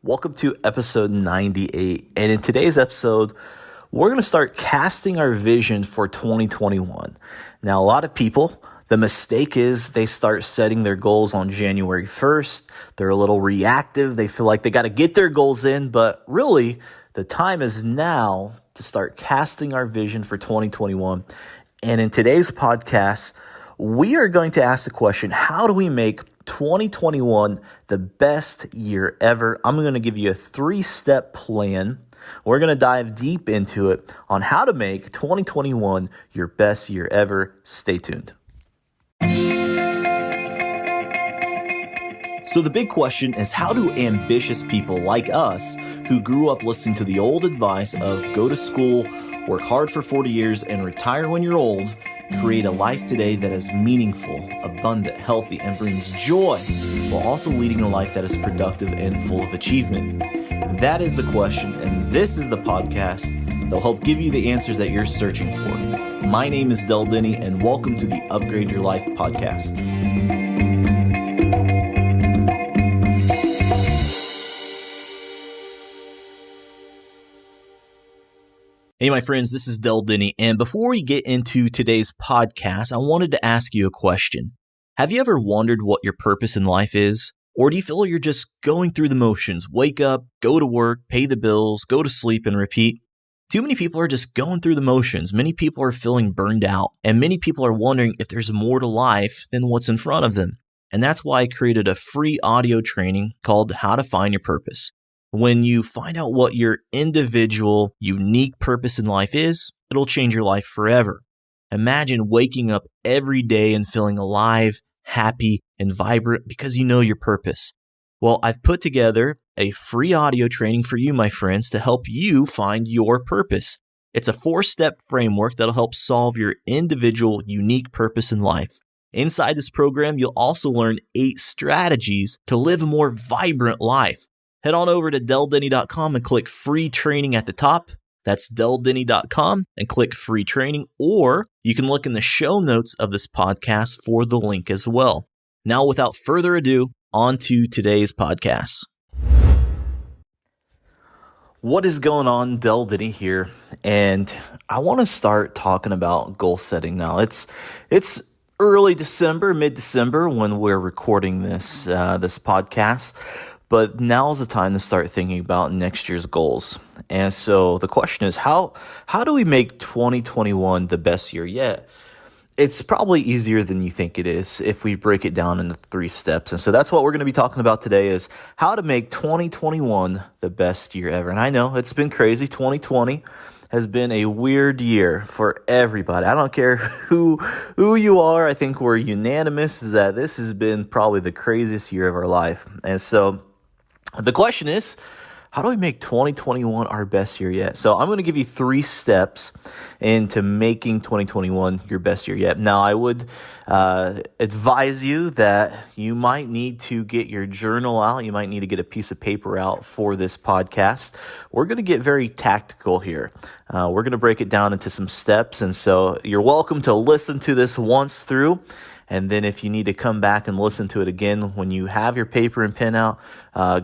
Welcome to episode 98. And in today's episode, we're going to start casting our vision for 2021. Now, a lot of people, the mistake is they start setting their goals on January 1st. They're a little reactive. They feel like they got to get their goals in, but really the time is now to start casting our vision for 2021. And in today's podcast, we are going to ask the question, how do we make 2021 the best year ever? I'm going to give you a 3-step plan. We're going to dive deep into it on how to make 2021 your best year ever. Stay tuned. So the big question is, how do ambitious people like us who grew up listening to the old advice of go to school, work hard for 40 years, and retire when you're old, create a life today that is meaningful, abundant, healthy, and brings joy, while also leading a life that is productive and full of achievement? That is the question, and this is the podcast that will help give you the answers that you're searching for. My name is Del Denny, and welcome to the Upgrade Your Life podcast. Hey, my friends, this is Del Denny, and before we get into today's podcast, I wanted to ask you a question. Have you ever wondered what your purpose in life is? Or do you feel you're just going through the motions? Wake up, go to work, pay the bills, go to sleep, and repeat? Too many people are just going through the motions. Many people are feeling burned out, and many people are wondering if there's more to life than what's in front of them. And that's why I created a free audio training called How to Find Your Purpose. When you find out what your individual, unique purpose in life is, it'll change your life forever. Imagine waking up every day and feeling alive, happy, and vibrant because you know your purpose. Well, I've put together a free audio training for you, my friends, to help you find your purpose. It's a 4-step framework that'll help solve your individual, unique purpose in life. Inside this program, you'll also learn 8 strategies to live a more vibrant life. Head on over to deldenny.com and click free training at the top. That's deldenny.com and click free training, or you can look in the show notes of this podcast for the link as well. Now, without further ado, on to today's podcast. What is going on? Del Denny here, and I want to start talking about goal setting now. It's early December, mid-December when we're recording this podcast. But now is the time to start thinking about next year's goals. And so the question is, how do we make 2021 the best year yet? It's probably easier than you think it is if we break it down into 3 steps. And so that's what we're going to be talking about today, is how to make 2021 the best year ever. And I know it's been crazy. 2020 has been a weird year for everybody. I don't care who you are. I think we're unanimous is that this has been probably the craziest year of our life. And so the question is, how do we make 2021 our best year yet? So I'm going to give you 3 steps into making 2021 your best year yet. Now, I would advise you that you might need to get your journal out. You might need to get a piece of paper out for this podcast. We're going to get very tactical here. We're going to break it down into some steps. And so you're welcome to listen to this once through. And then if you need to come back and listen to it again when you have your paper and pen out,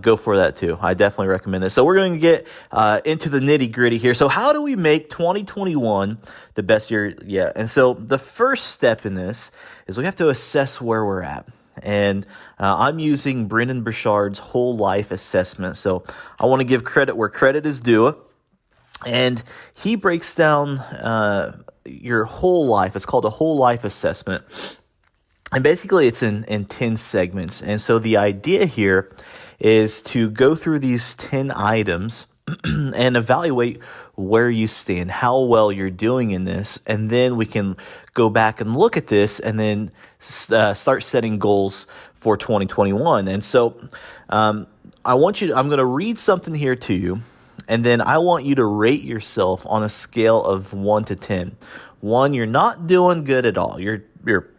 go for that too. I definitely recommend it. So we're going to get into the nitty gritty here. So how do we make 2021 the best year yet? And so the first step in this is we have to assess where we're at. And I'm using Brendon Burchard's whole life assessment. So I want to give credit where credit is due. And he breaks down your whole life. It's called a whole life assessment. And basically, it's in 10 segments. And so the idea here is to go through these 10 items and evaluate where you stand, how well you're doing in this. And then we can go back and look at this and then start setting goals for 2021. And so I'm going to read something here to you. And then I want you to rate yourself on a scale of 1 to 10. 1, you're not doing good at all. You're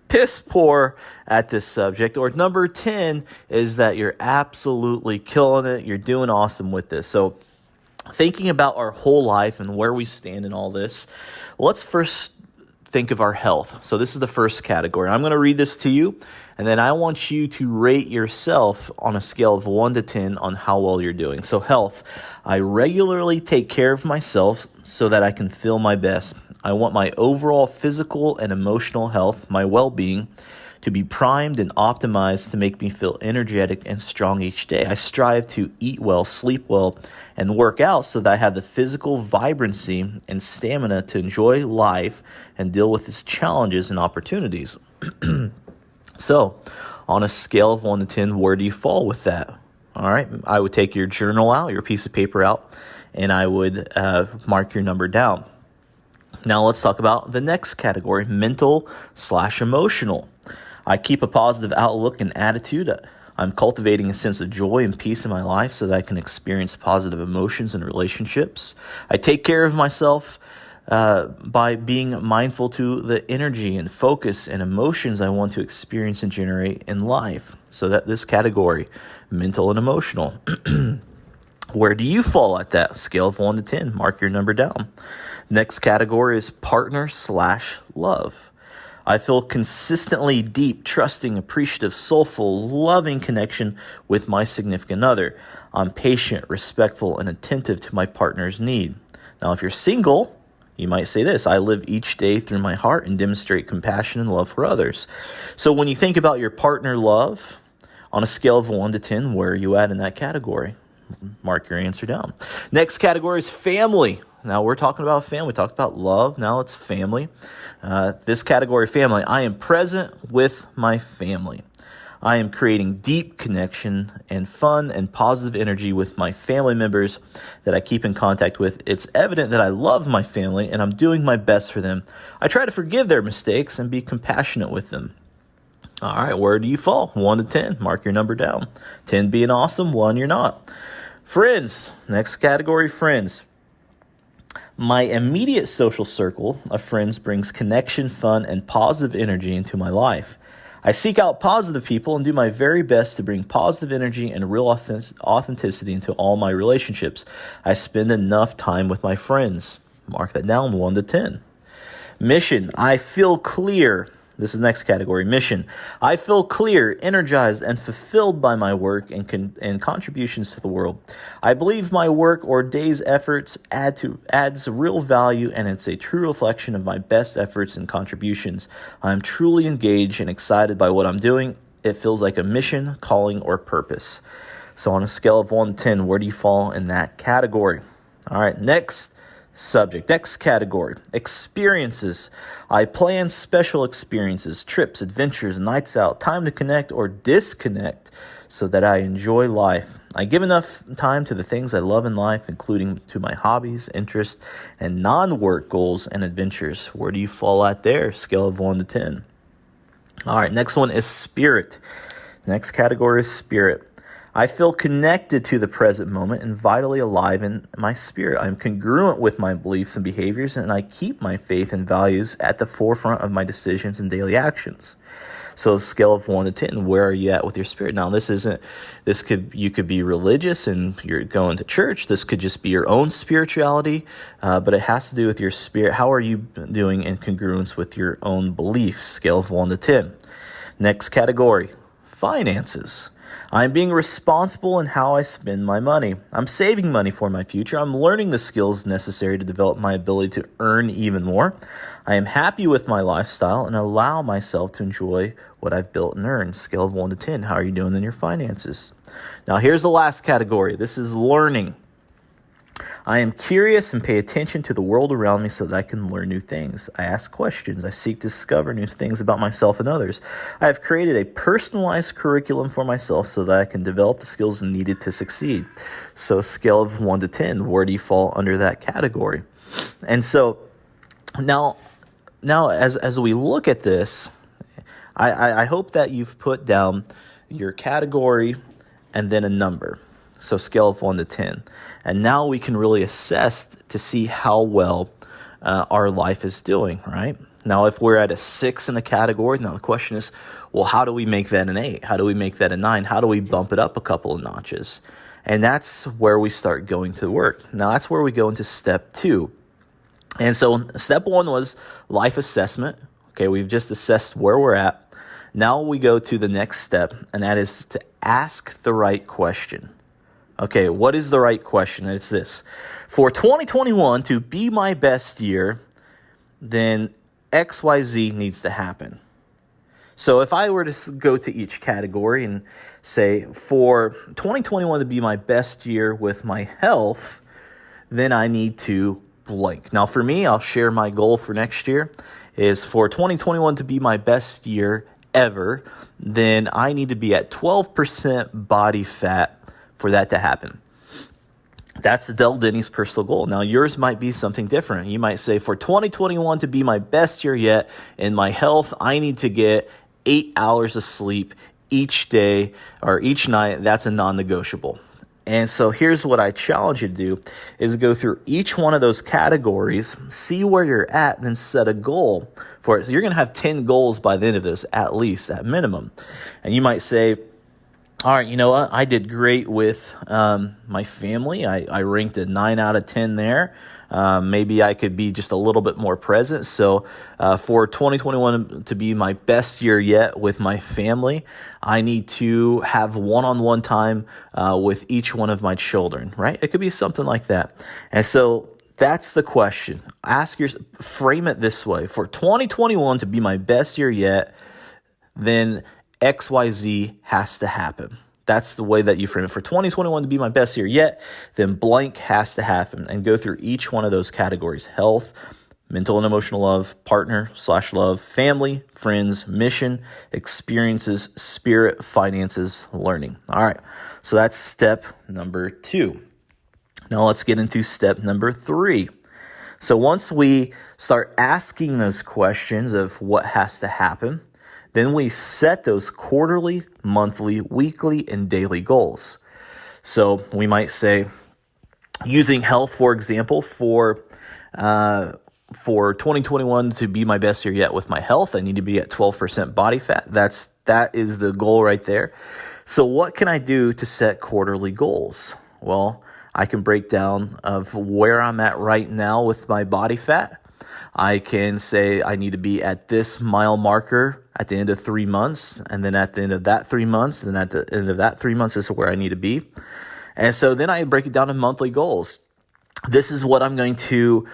piss poor at this subject. Or number 10 is that you're absolutely killing it. You're doing awesome with this. So thinking about our whole life and where we stand in all this, let's first think of our health. So this is the first category. I'm going to read this to you, and then I want you to rate yourself on a scale of 1 to 10 on how well you're doing. So health, I regularly take care of myself so that I can feel my best. I want my overall physical and emotional health, my well-being, to be primed and optimized to make me feel energetic and strong each day. I strive to eat well, sleep well, and work out so that I have the physical vibrancy and stamina to enjoy life and deal with its challenges and opportunities. So, on a scale of 1 to 10, where do you fall with that? All right, I would take your journal out, your piece of paper out, and I would mark your number down. Now let's talk about the next category, mental/emotional. I keep a positive outlook and attitude. I'm cultivating a sense of joy and peace in my life so that I can experience positive emotions and relationships. I take care of myself by being mindful to the energy and focus and emotions I want to experience and generate in life. So that this category, mental and emotional. Where do you fall at that scale of 1 to 10? Mark your number down. Next category is partner/love. I feel consistently deep, trusting, appreciative, soulful, loving connection with my significant other. I'm patient, respectful, and attentive to my partner's need. Now, if you're single, you might say this: I live each day through my heart and demonstrate compassion and love for others. So when you think about your partner love, on a scale of 1 to 10, where are you at in that category? Mark your answer down. Next category is family. Now we're talking about family. We talked about love. Now it's family. This category, family. I am present with my family. I am creating deep connection and fun and positive energy with my family members that I keep in contact with. It's evident that I love my family and I'm doing my best for them. I try to forgive their mistakes and be compassionate with them. All right, where do you fall? 1 to 10. Mark your number down. 10 being awesome, 1 you're not. Friends. Next category, friends. My immediate social circle of friends brings connection, fun, and positive energy into my life. I seek out positive people and do my very best to bring positive energy and real authenticity into all my relationships. I spend enough time with my friends. Mark that down, 1 to 10. Mission. I feel clear. This is the next category, mission. I feel clear, energized, and fulfilled by my work and contributions to the world. I believe my work or day's efforts adds real value, and it's a true reflection of my best efforts and contributions. I'm truly engaged and excited by what I'm doing. It feels like a mission, calling, or purpose. So on a scale of 1 to 10, where do you fall in that category? All right, next category, experiences. I plan special experiences, trips, adventures, nights out, time to connect or disconnect so that I enjoy life. I give enough time to the things I love in life, including to my hobbies, interests, and non-work goals and adventures. Where do you fall at there? Scale of 1 to 10. All right, next one is spirit. Next category is spirit. I feel connected to the present moment and vitally alive in my spirit. I'm congruent with my beliefs and behaviors, and I keep my faith and values at the forefront of my decisions and daily actions. So, scale of 1 to 10, where are you at with your spirit? Now, you could be religious and you're going to church. This could just be your own spirituality, but it has to do with your spirit. How are you doing in congruence with your own beliefs? Scale of 1 to 10. Next category, finances. I'm being responsible in how I spend my money. I'm saving money for my future. I'm learning the skills necessary to develop my ability to earn even more. I am happy with my lifestyle and allow myself to enjoy what I've built and earned. Scale of 1 to 10. How are you doing in your finances? Now, here's the last category. This is learning. I am curious and pay attention to the world around me so that I can learn new things. I ask questions. I seek to discover new things about myself and others. I have created a personalized curriculum for myself so that I can develop the skills needed to succeed. So, scale of 1 to 10, where do you fall under that category? And so, now as we look at this, I hope that you've put down your category and then a number. So scale of 1 to 10. And now we can really assess to see how well our life is doing, right? Now, if we're at a 6 in a category, now the question is, well, how do we make that an 8? How do we make that a 9? How do we bump it up a couple of notches? And that's where we start going to work. Now, that's where we go into step 2. And so step one was life assessment. Okay, we've just assessed where we're at. Now we go to the next step, and that is to ask the right question. Okay, what is the right question? It's this. For 2021 to be my best year, then XYZ needs to happen. So if I were to go to each category and say, for 2021 to be my best year with my health, then I need to blank. Now for me, I'll share my goal for next year is for 2021 to be my best year ever, then I need to be at 12% body fat for that to happen. That's Dell Denny's personal goal. Now, yours might be something different. You might say, for 2021 to be my best year yet in my health, I need to get 8 hours of sleep each day or each night. That's a non-negotiable. And so here's what I challenge you to do is go through each one of those categories, see where you're at, and then set a goal for it. So you're going to have 10 goals by the end of this, at least, at minimum. And you might say, all right, you know what? I did great with my family. I ranked a 9 out of 10 there. Maybe I could be just a little bit more present. So for 2021 to be my best year yet with my family, I need to have one-on-one time with each one of my children, right? It could be something like that. And so that's the question. Frame it this way. For 2021 to be my best year yet, then XYZ has to happen. That's the way that you frame it. For 2021 to be my best year yet, then blank has to happen, and go through each one of those categories: health, mental and emotional love, partner/love, family, friends, mission, experiences, spirit, finances, learning. All right. So that's step number 2. Now let's get into step number 3. So once we start asking those questions of what has to happen, then we set those quarterly, monthly, weekly, and daily goals. So we might say, using health, for example, for 2021 to be my best year yet with my health, I need to be at 12% body fat. That is the goal right there. So what can I do to set quarterly goals? Well, I can break down of where I'm at right now with my body fat. I can say I need to be at this mile marker at the end of 3 months, and then at the end of that 3 months, and then at the end of that 3 months, this is where I need to be. And so then I break it down to monthly goals. This is what I'm going to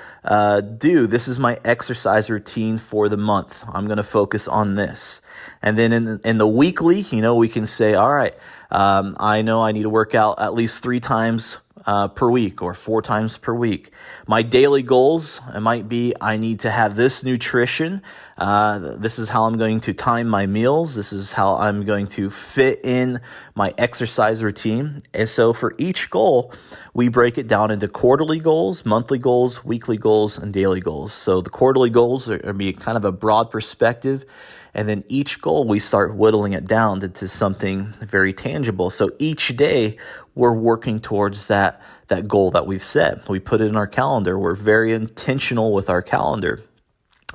do. This is my exercise routine for the month. I'm going to focus on this. And then in the weekly, we can say, all right, I know I need to work out at least 3 times per week or 4 times per week. My daily goals, it might be I need to have this nutrition. This is how I'm going to time my meals. This is how I'm going to fit in my exercise routine. And so for each goal, we break it down into quarterly goals, monthly goals, weekly goals, and daily goals. So the quarterly goals are going to be kind of a broad perspective. And then each goal, we start whittling it down into something very tangible. So each day, we're working towards that goal that we've set. We put it in our calendar. We're very intentional with our calendar.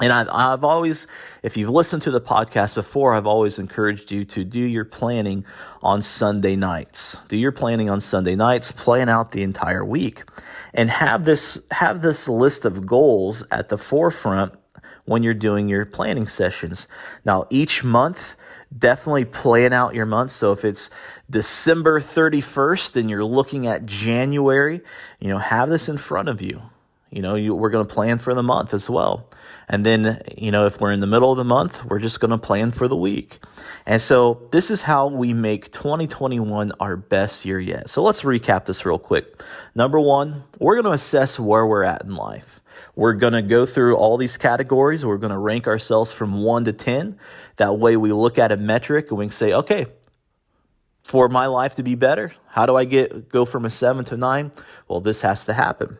And I've always, if you've listened to the podcast before, I've always encouraged you to do your planning on Sunday nights. Do your planning on Sunday nights, plan out the entire week, and have this list of goals at the forefront when you're doing your planning sessions. Now, each month, definitely plan out your month. So if it's December 31st and you're looking at January, have this in front of you. We're going to plan for the month as well. And then, if we're in the middle of the month, we're just going to plan for the week. And so this is how we make 2021 our best year yet. So let's recap this real quick. Number 1, we're going to assess where we're at in life. We're going to go through all these categories. We're going to rank ourselves from 1 to 10. That way we look at a metric and we can say, okay, for my life to be better, how do I go from a 7 to 9? Well, this has to happen.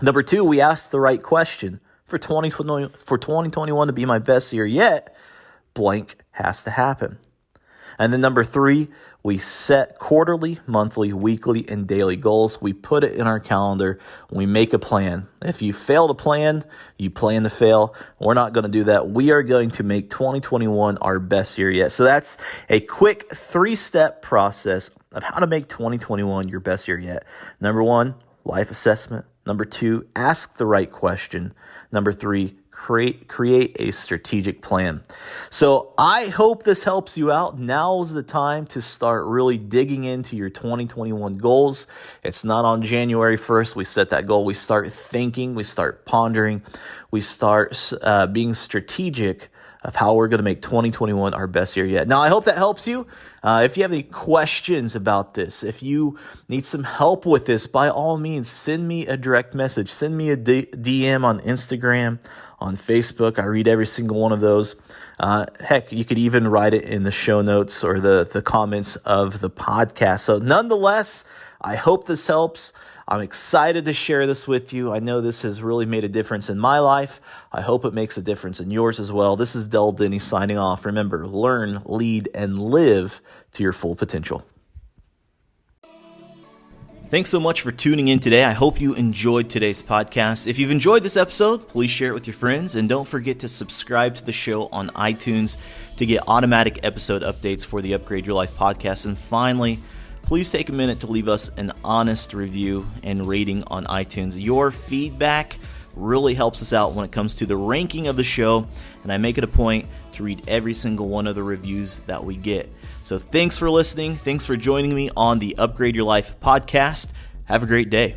Number 2, we ask the right question. For 2021 to be my best year yet, blank has to happen. And then number 3, we set quarterly, monthly, weekly, and daily goals. We put it in our calendar. We make a plan. If you fail to plan, you plan to fail. We're not going to do that. We are going to make 2021 our best year yet. So that's a quick 3-step process of how to make 2021 your best year yet. Number 1, life assessment. Number 2, ask the right question. Number 3, create a strategic plan. So I hope this helps you out. Now's the time to start really digging into your 2021 goals. It's not on January 1st we set that goal. We start thinking, we start pondering, we start being strategic of how we're going to make 2021 our best year yet. Now, I hope that helps you. If you have any questions about this, if you need some help with this, by all means, send me a direct message. Send me a DM on Instagram, on Facebook. I read every single one of those. Heck, you could even write it in the show notes or the comments of the podcast. So nonetheless, I hope this helps. I'm excited to share this with you. I know this has really made a difference in my life. I hope it makes a difference in yours as well. This is Del Denny signing off. Remember, learn, lead, and live to your full potential. Thanks so much for tuning in today. I hope you enjoyed today's podcast. If you've enjoyed this episode, please share it with your friends. And don't forget to subscribe to the show on iTunes to get automatic episode updates for the Upgrade Your Life podcast. And finally, please take a minute to leave us an honest review and rating on iTunes. Your feedback really helps us out when it comes to the ranking of the show, and I make it a point to read every single one of the reviews that we get. So thanks for listening. Thanks for joining me on the Upgrade Your Life podcast. Have a great day.